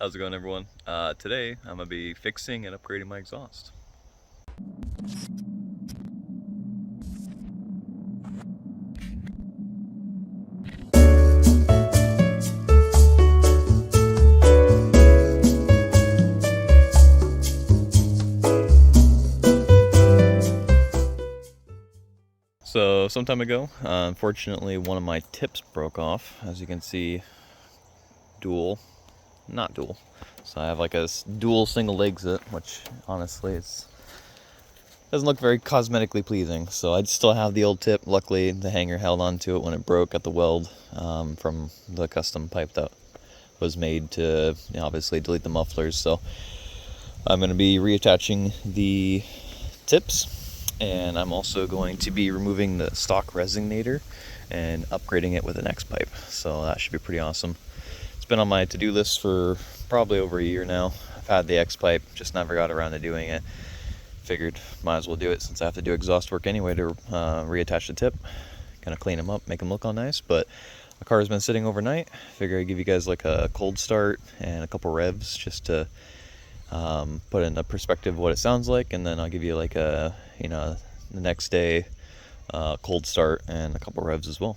How's it going, everyone? Today I'm gonna be fixing and upgrading my exhaust. So some time ago, unfortunately, one of my tips broke off. As you can see, not dual. So I have like a dual single exit, which honestly doesn't look very cosmetically pleasing. So I still have the old tip. Luckily, the hanger held onto it when it broke at the weld from the custom pipe that was made to obviously delete the mufflers. So I'm going to be reattaching the tips. And I'm also going to be removing the stock resonator and upgrading it with an X pipe. So that should be pretty awesome. It's been on my to-do list for probably over a year now. I've had the X pipe, just never got around to doing it. Figured might as well do it since I have to do exhaust work anyway to reattach the tip. Kind of clean them up, make them look all nice. But the car has been sitting overnight. Figure I'd give you guys like a cold start and a couple revs just to put in a perspective of what it sounds like, and then I'll give you like a the next day cold start and a couple revs as well.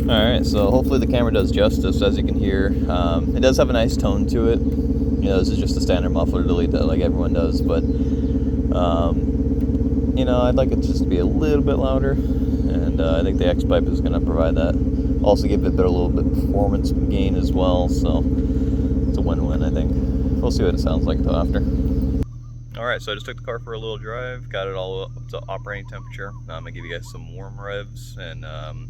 Alright, so hopefully the camera does justice. As you can hear, it does have a nice tone to it. This is just a standard muffler delete that like everyone does, but I'd like it just to be a little bit louder, and I think the X pipe is going to provide that. Also give it a little bit of performance gain as well, so it's a win-win, I think. We'll see what it sounds like though after. Alright, so I just took the car for a little drive, got it all up to operating temperature. I'm going to give you guys some warm revs, and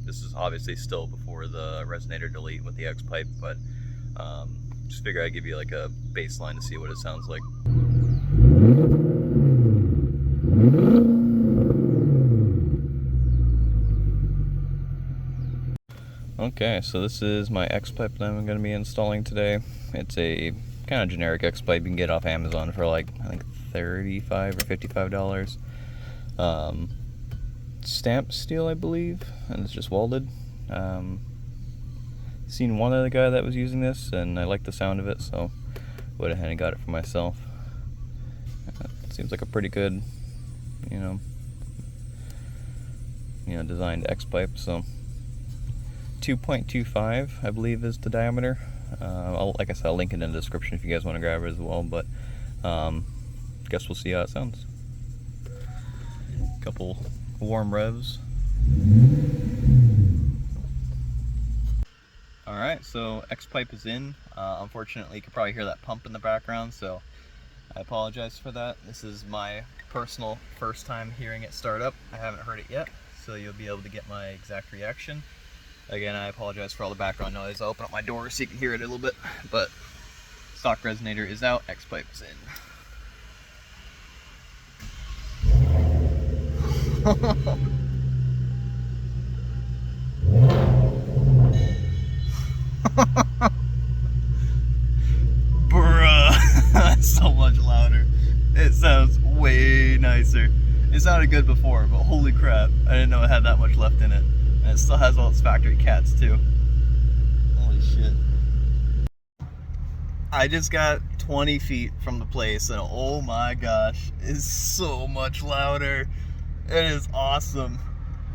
this is obviously still before the resonator delete with the X pipe, but just figure I'd give you like a baseline to see what it sounds like. Okay, so this is my X pipe that I'm going to be installing today. It's a kind of generic X pipe you can get off Amazon for like, I think, $35 or $55. Stamped steel, I believe, and it's just welded. Seen one other guy that was using this, and I liked the sound of it, so went ahead and got it for myself. It seems like a pretty good, designed X pipe. So 2.25, I believe, is the diameter. Like I said, I'll link it in the description if you guys want to grab it as well. But guess we'll see how it sounds. Couple warm revs. Alright, so X pipe is in. Unfortunately, you can probably hear that pump in the background, so I apologize for that. This is my personal first time hearing it start up. I haven't heard it yet, so you'll be able to get my exact reaction. Again, I apologize for all the background noise. I'll open up my door so you can hear it a little bit, but stock resonator is out, X pipe is in. Bruh, that's so much louder. It sounds way nicer. It sounded good before, but holy crap, I didn't know it had that much left in it. And it still has all its factory cats too. Holy shit. I just got 20 feet from the place, and oh my gosh, it's so much louder. It is awesome.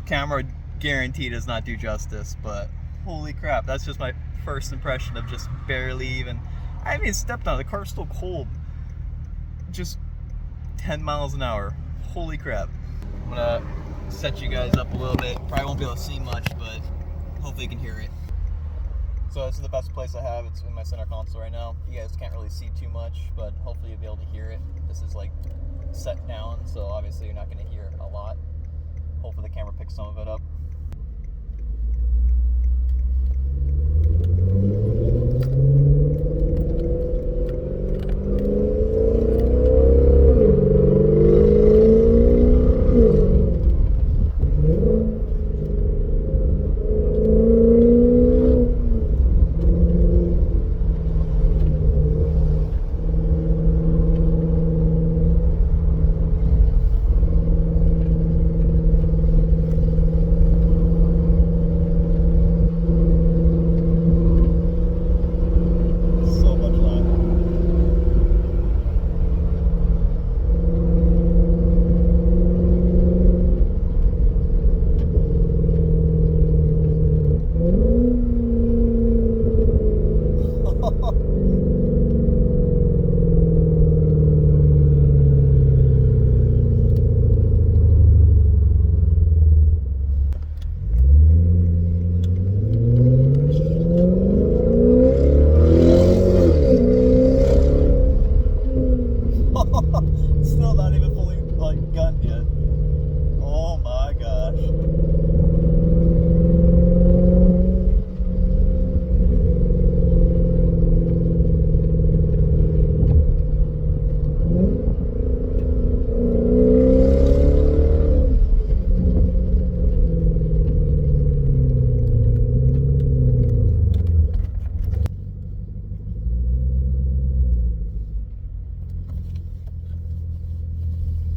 Camera guaranteed does not do justice, but holy crap, that's just my first impression of just barely even, I haven't even stepped on it. The car's still cold. Just 10 miles an hour. Holy crap. I'm gonna set you guys up a little bit. Probably won't be able to see much, but hopefully you can hear it. So this is the best place I have. It's in my center console right now. You guys can't really see too much, but hopefully you'll be able to hear it. This is like set down, so obviously you're not going to hear a lot. Hopefully the camera picks some of it up. Still not even fully like gunned yet. Oh my gosh.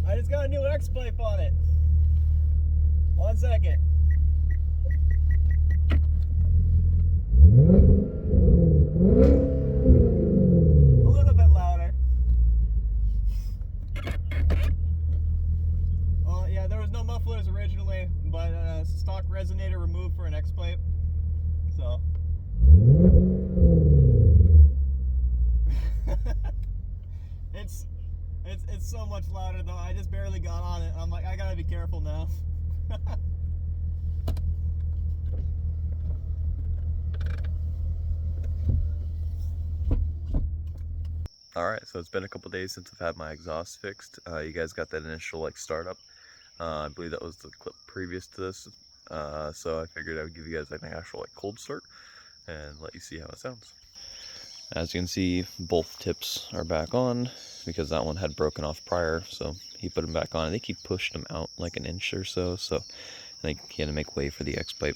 I just got a new X-pipe on it. 1 second. A little bit louder. Yeah, there was no mufflers originally, but stock resonator removed for an X-pipe. So. It's so much louder though. I just barely got on it. I'm like, I gotta be careful now. Alright, so it's been a couple days since I've had my exhaust fixed. You guys got that initial like startup. I believe that was the clip previous to this. So I figured I would give you guys like an actual like cold start and let you see how it sounds. As you can see, both tips are back on because that one had broken off prior, so he put them back on. I think he pushed them out like an inch or so, so I think he had to make way for the X-pipe.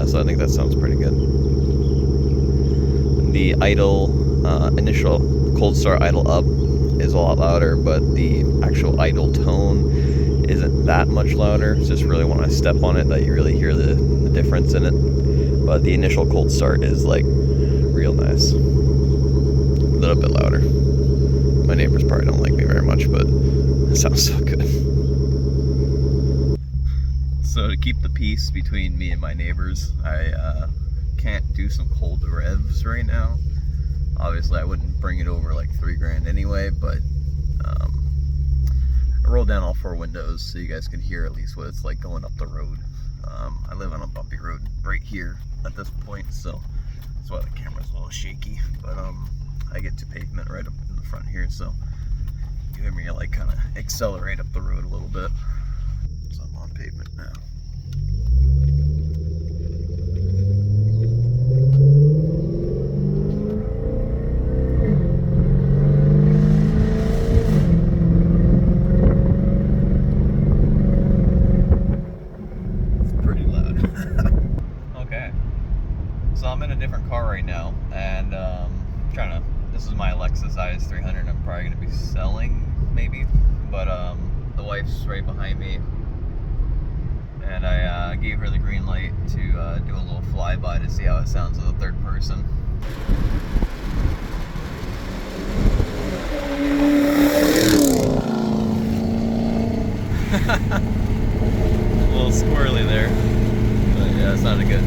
So I think that sounds pretty good. The idle, initial cold start idle up is a lot louder, but the actual idle tone isn't that much louder. It's just really when I step on it that you really hear the difference in it. But the initial cold start is like real nice. A little bit louder. My neighbors probably don't like me very much, but it sounds so good. So to keep the peace between me and my neighbors, I can't do some cold revs right now. Obviously I wouldn't bring it over like $3,000 anyway, but I rolled down all 4 windows so you guys can hear at least what it's like going up the road. I live on a bumpy road right here at this point, so that's why the camera's a little shaky, but I get to pavement right up in the front here, so you hear me like kind of accelerate up the road a little bit. So I'm on pavement now. So I'm in a different car right now, and this is my Lexus IS300 I'm probably going to be selling, maybe, but the wife's right behind me, and I gave her the green light to do a little flyby to see how it sounds with a third person. A little squirrely there, but yeah, it sounded good.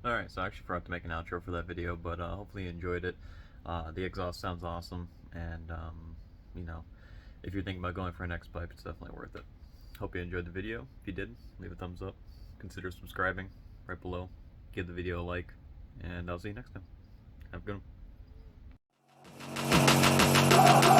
Alright, so I actually forgot to make an outro for that video, but hopefully you enjoyed it. The exhaust sounds awesome, and you know, if you're thinking about going for an X pipe, it's definitely worth it. Hope you enjoyed the video. If you did, leave a thumbs up. Consider subscribing right below. Give the video a like, and I'll see you next time. Have a good one.